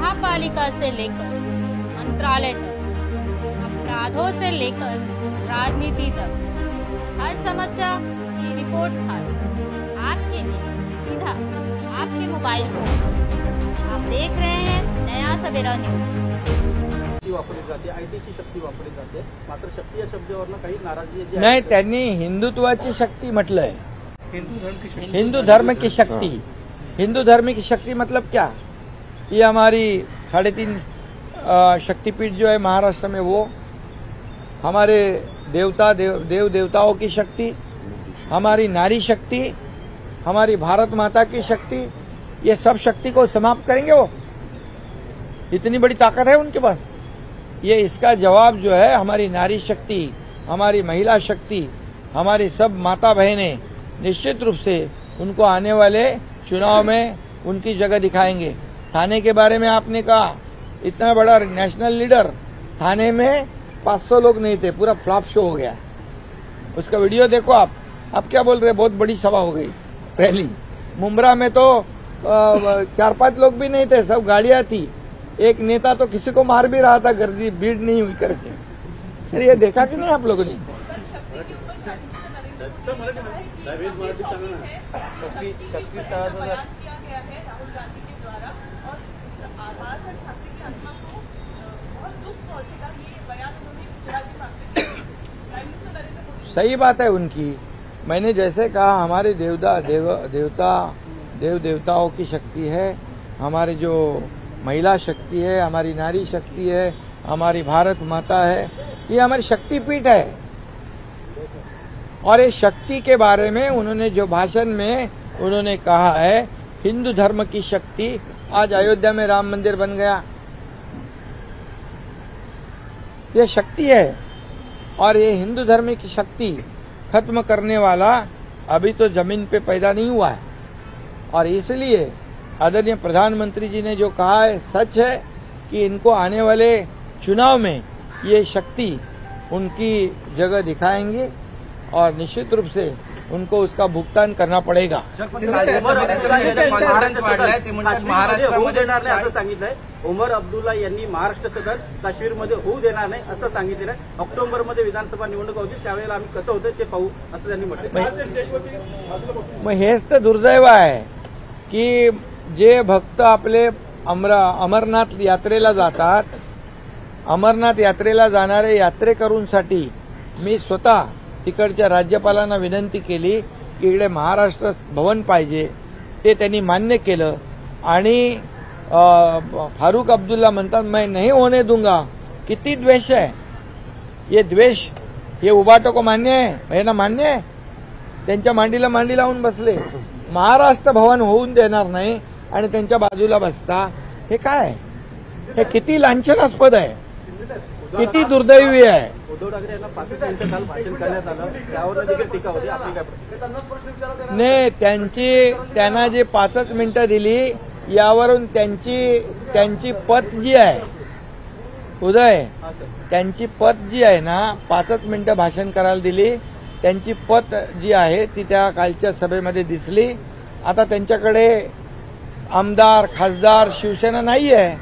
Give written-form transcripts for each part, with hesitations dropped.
महापालिका से लेकर मंत्रालय तक, अपराधों से लेकर राजनीति तक, हर समस्या की रिपोर्ट खास आपके लिए सीधा आपके मोबाइल फोन। आप देख रहे हैं नया सवेरा न्यूज। वापरली जाते, आयटीची शक्ती वापरली जाते, मात्र शक्ती या शब्दावरनं काही नाराजी आहे। नाही, त्यांनी हिंदुत्वाची शक्ती म्हटलंय। हिंदू धर्म की शक्ति। हिंदू धर्म की शक्ति मतलब क्या? ये हमारी 3.5 शक्तिपीठ जो है महाराष्ट्र में, वो हमारे देव देवताओं की शक्ति, हमारी नारी शक्ति, हमारी भारत माता की शक्ति, ये सब शक्ति को समाप्त करेंगे वो? इतनी बड़ी ताकत है उनके पास। ये इसका जवाब जो है हमारी नारी शक्ति, हमारी महिला शक्ति, हमारी सब माता बहनें निश्चित रूप से उनको आने वाले चुनाव में उनकी जगह दिखाएंगे। थाने के बारे में आपने कहा, इतना बड़ा नेशनल लीडर, थाने में 500 लोग नहीं थे, पूरा फ्लॉप शो हो गया। उसका वीडियो देखो आप क्या बोल रहे हैं? बहुत बड़ी सभा हो गई। पहली मुंब्रा में तो 4-5 लोग भी नहीं थे, सब गाड़ियां थी। एक नेता तो किसी को मार भी रहा था, गर्दी भीड़ नहीं हुई करके। अरे ये देखा कि नहीं आप लोगों ने? सही बात है उनकी। मैंने जैसे कहा, हमारे देव देवताओं की शक्ति है, हमारी जो महिला शक्ति है, हमारी नारी शक्ति है, हमारी भारत माता है, ये हमारी शक्तिपीठ है। और इस शक्ति के बारे में उन्होंने जो भाषण में उन्होंने कहा है, हिंदू धर्म की शक्ति, आज अयोध्या में राम मंदिर बन गया, ये शक्ति है। और ये हिंदू धर्म की शक्ति खत्म करने वाला अभी तो जमीन पे पैदा नहीं हुआ है। और इसलिए आदरणीय प्रधानमंत्री जी ने जो कहा है सच है कि इनको आने वाले चुनाव में ये शक्ति उनकी जगह दिखाएंगे और निश्चित रूप से उनको उसका भुगतान करना पडेगा। उमर अब्दुल्ला यांनी महाराष्ट्र सदन काश्मीरमध्ये होऊ देणार नाही असं सांगितलेलं आहे। ऑक्टोबरमध्ये विधानसभा निवडणूक होती, त्यावेळेला आम्ही कसं होतं ते पाहू असं त्यांनी म्हटलं। मग हेच तर दुर्दैव आहे की जे भक्त आपले अमरनाथ यात्रेला जातात, अमरनाथ यात्रेला जाणारे यात्रेकरूंसाठी मी स्वतः तिकडच्या राज्यपालांना विनंती केली की इकडे महाराष्ट्र भवन पाहिजे, ते त्यांनी मान्य केलं। आणि फारूक अब्दुल्ला म्हणतात मैं नहीं होने दूंगा। किती द्वेष है ये द्वेष, ये उबाटो को मान्य है ना? मान्य है। त्यांच्या मांडीला मांडी लावून बसले, महाराष्ट्र भवन होऊन देणार नाही आणि त्यांच्या बाजूला बसता, हे काय? हे किती लांछनास्पद आहे, किती दुर्दैवी आहे। उद्धव ठाकरे यांना 5 मिनिटं काल भाषण करण्यात आलं, त्यावर देखील टीका होती। आपली काय? नाही, त्यांना जे 5 मिनिटं दिली यावरून त्यांची पत जी आहे उदय, त्यांची पत जी आहे ना, 5 मिनिटं भाषण करायला दिली, त्यांची पत जी आहे ती त्या कालच्या सभेमध्ये दिसली। आता त्यांच्याकडे आमदार खासदार शिवसेना नाही आहे,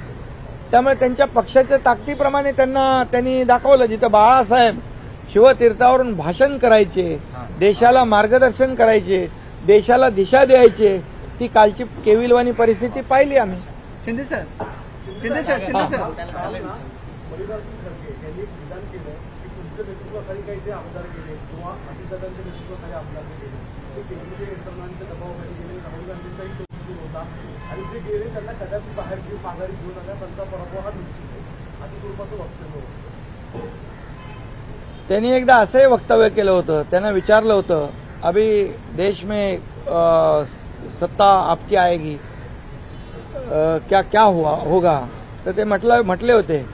त्यामुळे त्यांच्या पक्षाच्या ताकदीप्रमाणे त्यांनी दाखवलं। जिथं बाळासाहेब शिवतीर्थावरून भाषण करायचे, देशाला मार्गदर्शन करायचे, देशाला दिशा द्यायचे, ती कालची केविलवाणी परिस्थिती पाहिली आम्ही। शिंदे सर त्यांनी एकदा असंही वक्तव्य केलं होतं, त्यांना विचारलं होतं अभी देश में सत्ता आपकी आएगी, क्या होगा? तर ते म्हटले होते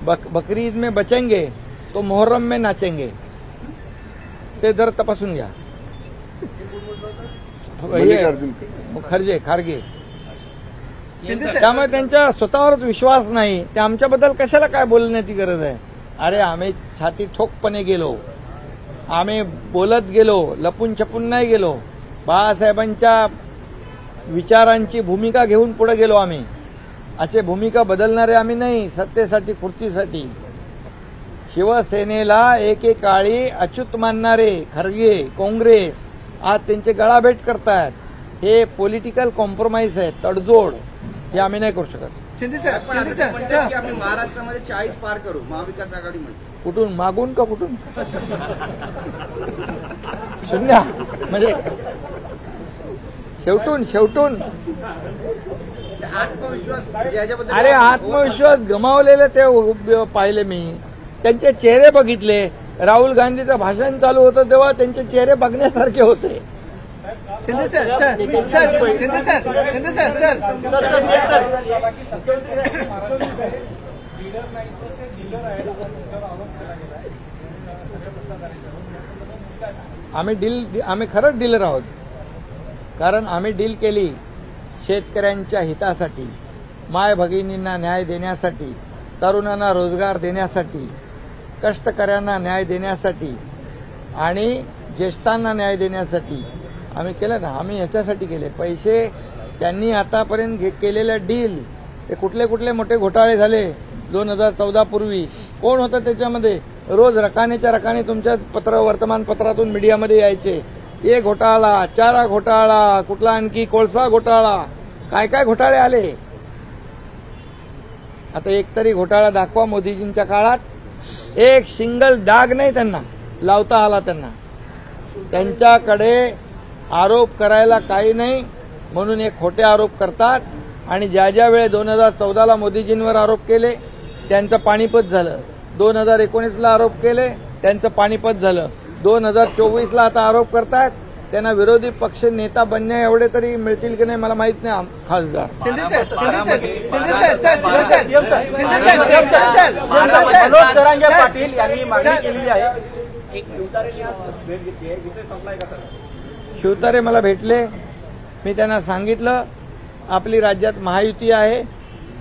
बकरी ईद में बचेंगे तो मुहर्रम में नाचेंगे। ते जर तपासून घ्या। खारगे त्यामुळे त्यांच्या स्वतःवरच विश्वास नाही, ते आमच्याबद्दल कशाला काय बोलण्याची गरज आहे? अरे आम्ही छाती ठोकपणे गेलो, आम्ही बोलत गेलो, लपून छपून नाही गेलो, बाळासाहेबांच्या विचारांची भूमिका घेऊन पुढे गेलो आम्ही। असे भूमिका बदलणारे आम्ही नाही, सत्तेसाठी खुर्चीसाठी. शिवसेनेला एकेकाळी अच्युत मानणारे खरगे, काँग्रेस आज त्यांचे गळाभेट करतात. हे पॉलिटिकल कॉम्प्रोमाइज आहे, तडजोड. हे आम्ही नाही करू शकत. शिंदे सर, आम्ही महाराष्ट्रामध्ये 40 पार करू, महाविकास आघाडी म्हणते. कुठून, मागून का कुठून? शून्य म्हणजे शेवटून आत्मविश्वास. अरे आत्मविश्वास गमावलेले ते पाहिले मी. त्यांचे चेहरे बघितले. राहुल गांधीचं भाषण चालू होतं तेव्हा त्यांचे चेहरे बघण्यासारखे होते. Shinde sir, Shinde sir. आम्ही खरंच डीलर आहोत. कारण आम्ही डील केली शेतकऱ्यांच्या हितासाठी, माय भगिनींना न्याय देण्यासाठी, तरुणांना रोजगार देण्यासाठी, कष्टकऱ्यांना न्याय देण्यासाठी आणि ज्येष्ठांना न्याय देण्यासाठी आम्ही केलं ना. आम्ही ह्याच्यासाठी केले. पैसे त्यांनी आतापर्यंत केलेल्या डील ते कुठले मोठे घोटाळे झाले 2014 पूर्वी. कोण होतं त्याच्यामध्ये? रोज रकाने तुमच्या वर्तमानपत्रातून मीडियामध्ये यायचे. एक घोटाळा, चारा घोटाळा, कुठला आणखी कोळसा घोटाळा, काय घोटाळे आले. आता एकतरी घोटाळा दाखवा मोदीजींच्या काळात. एक सिंगल डाग नाही त्यांना लावता आला. त्यांच्याकडे आरोप करायला काही नाही म्हणून एक खोटे आरोप करतात. आणि ज्या वेळे 2014ला मोदीजींवर आरोप केले त्यांचं पाणीपत झालं. 2019ला आरोप केले त्यांचं पाणीपत झालं. 2024ला आता आरोप करतात. त्यांना विरोधी पक्ष नेता बनण्या एवढे तरी मिळतील की नाही मला माहित नाही. खासदार मनोज जरांगे पाटील यांनी मागणी केलेली आहे. शिवतारे मला भेटले. मी त्यांना सांगितलं आपली राज्यात महायुती आहे,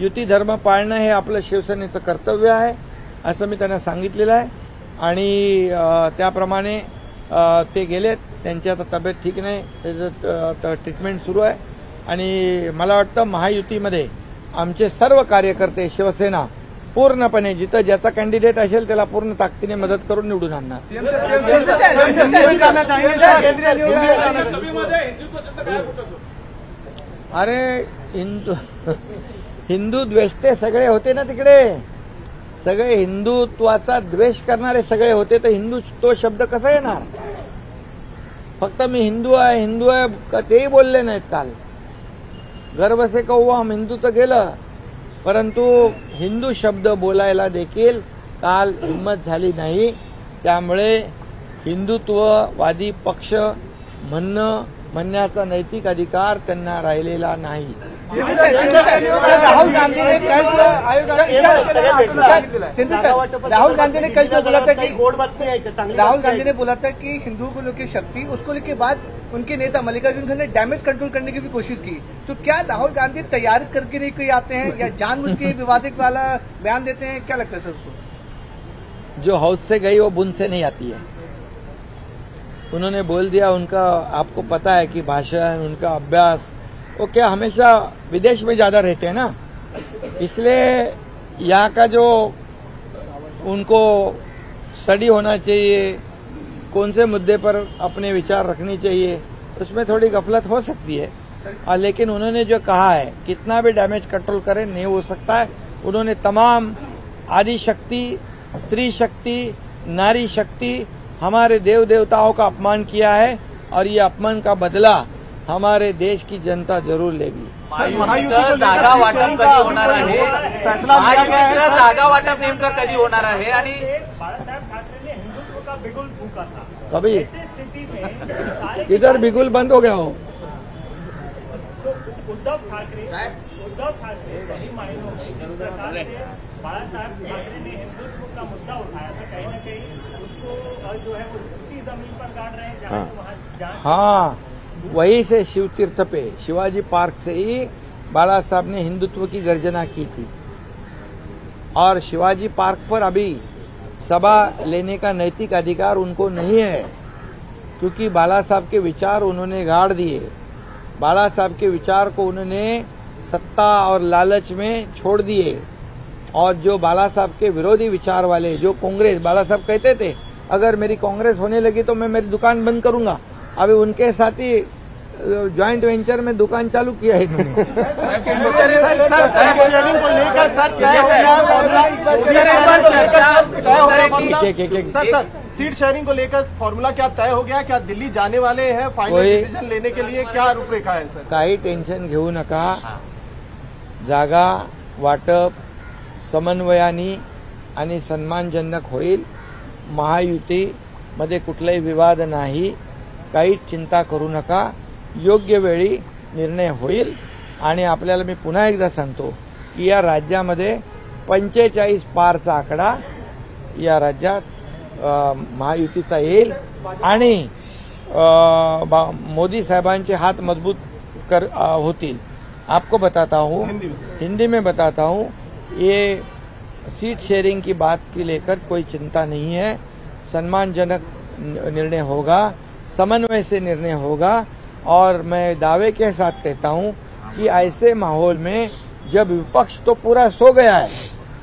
युती धर्म पाळणं हे आपलं शिवसेनेचं कर्तव्य आहे असं मी त्यांना सांगितलेलं आहे. आणि त्याप्रमाणे ते गेलेत. त्यांची आता तब्येत ठीक नाही, त्याचं ट्रीटमेंट सुरू आहे. आणि मला वाटतं महायुतीमध्ये आमचे सर्व कार्यकर्ते शिवसेना पूर्णपणे जिथं ज्याचा कॅन्डिडेट असेल त्याला पूर्ण ताकदीने मदत करून निवडून आणणार. अरे हिंदू द्वेष्टे सगळे होते ना तिकडे. सगळे हिंदुत्वाचा द्वेष करणारे सगळे होते तर हिंदू तो शब्द कसा येणार? फक्त मी हिंदू आहे तेही बोलले नाहीत काल. गर्व से कहो हम हिंदू तर गेलं, परंतु हिंदू शब्द बोलायला देखील काल हिंमत झाली नाही. त्यामुळे हिंदुत्ववादी पक्ष म्हणण्याचा नैतिक अधिकार त्यांना राहिलेला नाही. राहुल गांधी ने कल बोला था कि हिंदुओं को लेकर शक्ति, उसको लेकर बाद उनके नेता मल्लिकार्जुन खड़गे ने डैमेज कंट्रोल करने की भी कोशिश की. तो क्या राहुल गांधी तैयारी करके नहीं कोई आते हैं या जानबूझ के विवादित वाला बयान देते हैं? क्या लगता है सर उसको? जो हौज से गई वो बुन से नहीं आती है. उन्होंने बोल दिया. उनका आपको पता है कि भाषण, उनका अभ्यास, वो क्या हमेशा विदेश में ज्यादा रहते हैं ना, इसलिए यहाँ का जो उनको स्टडी होना चाहिए, कौन से मुद्दे पर अपने विचार रखनी चाहिए, उसमें थोड़ी गफलत हो सकती है. लेकिन उन्होंने जो कहा है कितना भी डैमेज कंट्रोल करे नहीं हो सकता है. उन्होंने तमाम आदि शक्ति, स्त्री शक्ति, नारी शक्ति, हमारे देव देवताओं का अपमान किया है और ये अपमान का बदला हमारे देश की जनता जरूर लेगी. जागा वाटप कधी होणार आहे? महायुतीचं जागा वाटप नेमकं कधी होणार आहे? आणि बाळासाहेब ठाकरेंनी हिंदुत्व का बिगुल फूंका था. कभी स्थिति में इधर बिगुल बंद हो गया हो. उद्धव ठाकरे सही मायनों में जिस प्रकार से बाळासाहेब ठाकरे ने हिंदुत्व का मुद्दा उठाया था, कहीं न कहीं उसको जो है वो उसी जमीन पर गाड़ रहे हैं जहाँ वहाँ. हाँ, वहीं से शिव तीर्थ पे शिवाजी पार्क से ही बाला साहब ने हिंदुत्व की गर्जना की थी. और शिवाजी पार्क पर अभी सभा लेने का नैतिक अधिकार उनको नहीं है, क्योंकि बाला साहब के विचार उन्होंने गाड़ दिए. बाला साहब के विचार को उन्होंने सत्ता और लालच में छोड़ दिए और जो बाला साहब के विरोधी विचार वाले, जो कांग्रेस, बाला साहब कहते थे अगर मेरी कांग्रेस होने लगी तो मैं मेरी दुकान बंद करूंगा, अभी उनके साथ ही ज्वाइंट वेंचर में दुकान चालू किया है इन्होंने। सीट शेयरिंग को लेकर फॉर्मूला क्या तय हो गया? क्या दिल्ली जाने वाले हैं फाइनल डिसीजन लेने के लिए? क्या रूपरेखा है सर? काही टेन्शन घेऊ नका, जागा वाटप समन्वयाने आणि सन्मानजनक होईल, महायुतीमध्ये कुठलाही विवाद नाही, काही चिंता करू नका, योग्य वेळी निर्णय होईल। आणि आपल्याला मी पुन्हा एकदा सांगतो की या राज्यामध्ये 45 पारचा आकडा या राज्यात महायुतीचा येईल आणि मोदी साहेबांचे हात मजबूत होतील। आपको बताता हूँ, हिंदी में बताता हूँ, ये सीट शेयरिंग की बात की लेकर कोई चिंता नहीं है, सम्मानजनक निर्णय होगा, समन्वय से निर्णय होगा। और मैं दावे के साथ कहता हूं कि ऐसे माहौल में जब विपक्ष तो पूरा सो गया है,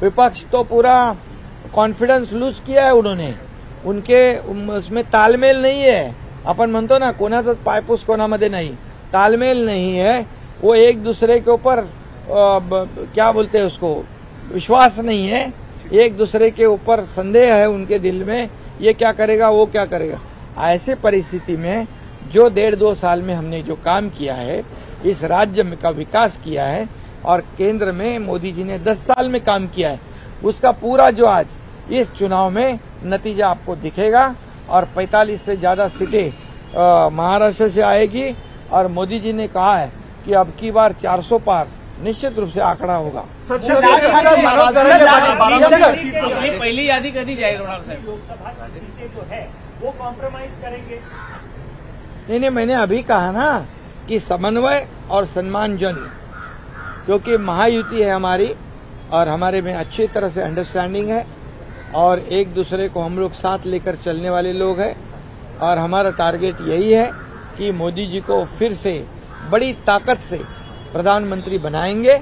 विपक्ष तो पूरा कॉन्फिडेंस लूज किया है उन्होंने, उनके उसमें तालमेल नहीं है, आपण म्हणतो ना कोणाचाच पायपूस कोणामध्ये नहीं, तालमेल नहीं है, वो एक दूसरे के ऊपर क्या बोलते हैं उसको, विश्वास नहीं है, एक दूसरे के ऊपर संदेह है उनके दिल में, ये क्या करेगा वो क्या करेगा। ऐसे परिस्थिति में जो 1.5-2 साल में हमने जो काम किया है, इस राज्य में का विकास किया है और केंद्र में मोदी जी ने 10 साल में काम किया है, उसका पूरा जो आज इस चुनाव में नतीजा आपको दिखेगा और 45 से ज्यादा सीटें महाराष्ट्र से आएगी और मोदी जी ने कहा है कि अब की बार 400 पार निश्चित रूप से आंकड़ा होगा। पहिली यादी कधी जाहीर होणार साहेब? लोकसभा सीटें जो है वो कॉम्प्रोमाइज करेंगे? नहीं, मैंने अभी कहा ना कि समन्वय और सम्मानजन, क्योंकि महायुति है हमारी और हमारे में अच्छी तरह से अंडरस्टैंडिंग है और एक दूसरे को हम लोग साथ लेकर चलने वाले लोग हैं और हमारा टारगेट यही है कि मोदी जी को फिर से बड़ी ताकत से प्रधानमंत्री बनाएंगे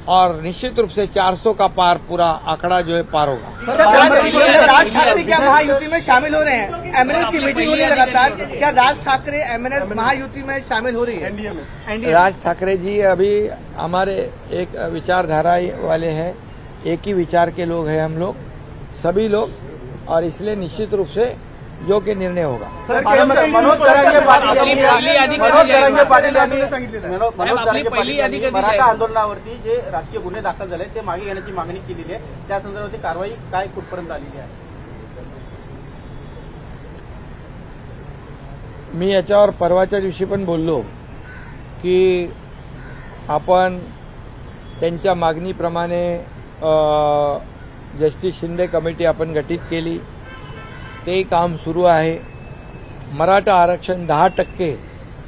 और निश्चित रूप से 400 का पार पूरा आंकड़ा जो है पार होगा। राज ठाकरे क्या महायुति में शामिल हो रहे हैं? एमएनएस की मीटिंग हो रही है लगातार, क्या राज ठाकरे एमएनएस महायुति में शामिल हो रही है? एनडीए में राज ठाकरे जी अभी हमारे एक विचारधारा वाले हैं, एक ही विचार के लोग हैं हम लोग सभी लोग, और इसलिए निश्चित रूप से योग्य निर्णय होगा। मनोज तरंगे पाटील मराठा आंदोलनावरती जे राजकीय गुन्हे दाखल झाले ते मागे घेण्याची मागणी केलेली आहे, त्या संदर्भातली कारवाई काय कुठपर्यंत आलेली आहे? मी याच्यावर परवाच्या दिवशी पण बोललो की आपण त्यांच्या मागणीप्रमाणे जस्टिस शिंदे कमिटी आपण गठीत केली, ते काम सुरू आहे। मराठा आरक्षण 10%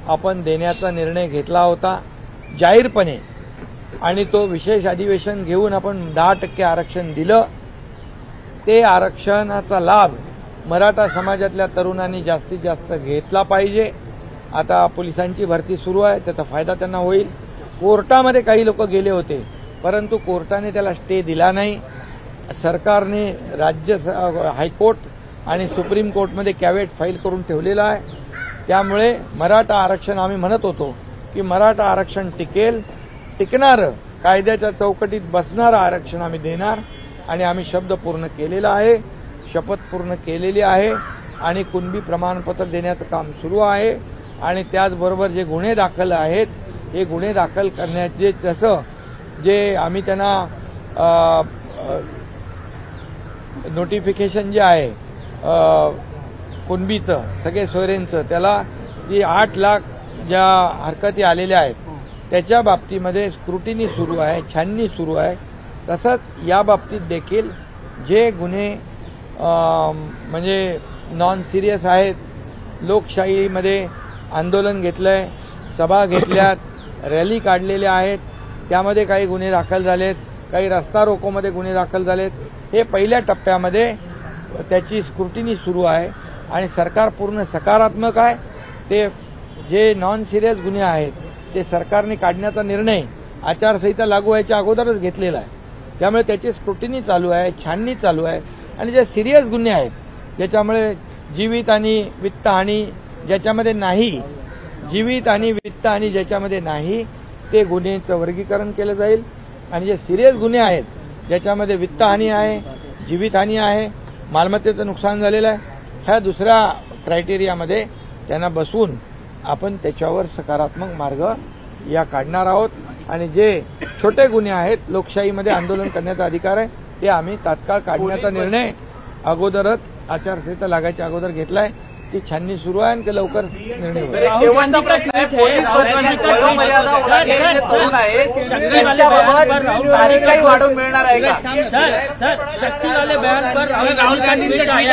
आपण देण्याचा निर्णय घेतला होता जाहीरपणे आणि तो विशेष अधिवेशन घेऊन आपण 10% आरक्षण दिलं। ते आरक्षणाचा लाभ मराठा समाजातल्या तरुणांनी जास्तीत जास्त घेतला पाहिजे। आता पोलिसांची भरती सुरू आहे, त्याचा फायदा त्यांना होईल। कोर्टामध्ये काही लोक गेले होते परंतु कोर्टाने त्याला स्टे दिला नाही। सरकारने राज्य हायकोर्ट आणि सुप्रीम कोर्टमध्ये कॅवेट फाईल करून ठेवलेला आहे। त्यामुळे मराठा आरक्षण आम्ही म्हणत होतो की मराठा आरक्षण टिकणारं कायद्याच्या चौकटीत बसणारं आरक्षण आम्ही देणार आणि आम्ही शब्द पूर्ण केलेला आहे, शपथ पूर्ण केलेली आहे आणि कुणबी प्रमाणपत्र देण्याचं काम सुरू आहे। आणि त्याचबरोबर जे गुन्हे दाखल आहेत हे गुन्हे दाखल करण्याचे जसं जे आम्ही त्यांना नोटिफिकेशन जे आहे कुणबीचं सगळे सोयरेंचं, त्याला जी 8 लाख ज्या हरकती आलेल्या आहेत त्याच्या बाबतीमध्ये स्क्रुटिनी सुरू आहे, छाननी सुरू आहे। तसंच या बाबतीत देखील जे गुन्हे म्हणजे नॉन सिरियस आहेत, लोकशाहीमध्ये आंदोलन घेतलंय, सभा घेतल्यात, रॅली काढलेल्या आहेत, त्यामध्ये काही गुन्हे दाखल झालेत, काही रस्ता रोकोमध्ये गुन्हे दाखल झालेत। हे पहिल्या टप्प्यामध्ये त्याची स्क्रुटिनी सुरू आहे आणि सरकार पूर्ण सकारात्मक आहे। ते जे नॉन सिरियस गुन्हे आहेत ते सरकारने काढण्याचा निर्णय आचारसंहिता लागू व्हायच्या अगोदरच घेतलेला आहे. त्यामुळे त्याची स्क्रुटिनी चालू आहे, छाननी चालू आहे. आणि जे सिरियस गुन्हे आहेत ज्याच्यामुळे जीवित आणि वित्तहानी ज्याच्यामध्ये नाही, जीवित आणि वित्तहानी ज्याच्यामध्ये नाही, ते गुन्ह्याचं वर्गीकरण केलं जाईल. आणि जे सिरियस गुन्हे आहेत ज्याच्यामध्ये वित्तहानी आहे, जीवितहानी आहे, मालमत्तेचं नुकसान झालेलं आहे, ह्या दुसऱ्या क्रायटेरियामध्ये त्यांना बसवून आपण त्याच्यावर सकारात्मक मार्ग या काढणार आहोत. आणि जे छोटे गुन्हे आहेत, लोकशाहीमध्ये आंदोलन करण्याचा अधिकार आहे, ते आम्ही तात्काळ काढण्याचा निर्णय अगोदरच आचारसंहिता लागायच्या अगोदर घेतलाय. ती छाननी सुरू आहे आणि ते लवकर निर्णय होईल. शेवटचा प्रश्न आहे, पोलीस वयोमर्यादा ओलांडलेले जे तरुण आहेत त्यांच्याबाबत तारीखही वाढवून मिळणार आहे का? सर शक्ति वाले बयान पर राहुल गांधी ने कहा है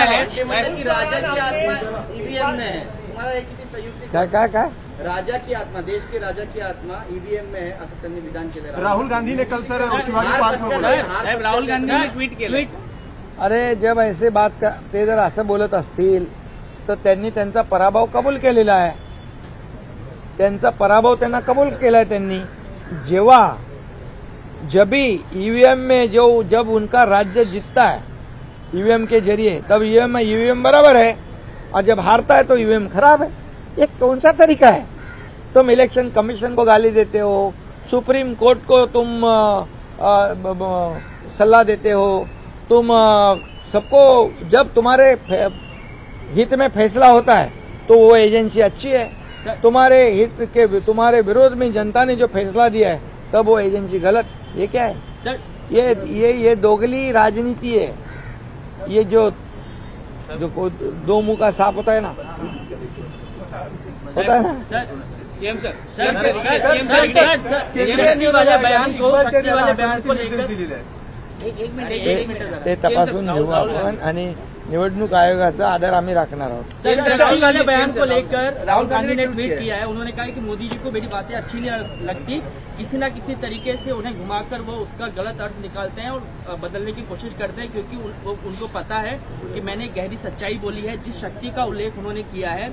राजाची आत्मा ईव्हीएम में है. तुम्हाला एक किती संयुक्त काय राजाची आत्मा, देश के राजा की आत्मा ईव्हीएम में है असं त्यांनी विधान केलं. राहुल गांधी ने कल सर शिवाजी पार्क में बोला. साहेब, राहुल गांधींनी ट्विट केलं. अरे जब ऐसे बात का ते जर असं बोलत असतील तर त्यांनी त्यांचा पराभव कबूल केलेला आहे. त्यांचा पराभव त्यांना कबूल केलाय त्यांनी. जेव्हा जब ईवीएम में जब उनका राज्य जीतता है ईवीएम के जरिए, तब ईवीएम बराबर है, और जब हारता है तो ईवीएम खराब है. ये कौन सा तरीका है? तुम इलेक्शन कमीशन को गाली देते हो, सुप्रीम कोर्ट को तुम सलाह देते हो, तुम सबको, जब तुम्हारे हित में फैसला होता है तो वो एजेंसी अच्छी है. तुम्हारे हित के, तुम्हारे विरोध में जनता ने जो फैसला दिया है तब वो एजेंसी गलत. ये क्या है सर? ये दोगली राजनीति है. ये जो दो मुंह का सांप होता है ना, होता है ना. सीएम सर शक्ति वाले बयान को लेकर एक मिनिट ते तपासून घेऊ आपण आणि निवडणूक आयोगाचा आदर आम्ही राखणार आहोत. शक्ति वाले बयान को लेकर राहुल गांधी ने ट्वीट किया है. उन्होंने कहा कि मोदी जी को मेरी बातें अच्छी नहीं लगती, किसी न किसी तरीके से उन्हें घुमाकर वो उसका गलत अर्थ निकालते हैं और बदलने की कोशिश करते हैं, क्योंकि उनको पता है कि मैंने गहरी सच्चाई बोली है. जिस शक्ति का उल्लेख उन्होंने किया है,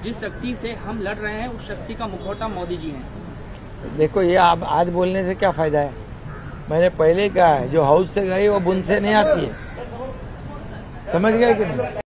जिस शक्ति से हम लड़ रहे हैं, उस शक्ति का मुखौटा मोदी जी हैं. देखो, ये आप आज बोलने से क्या फायदा है? मैंने पहले कहा है, जो हाउस से गई वो बुन से नहीं आती है. समझ गए कि नहीं?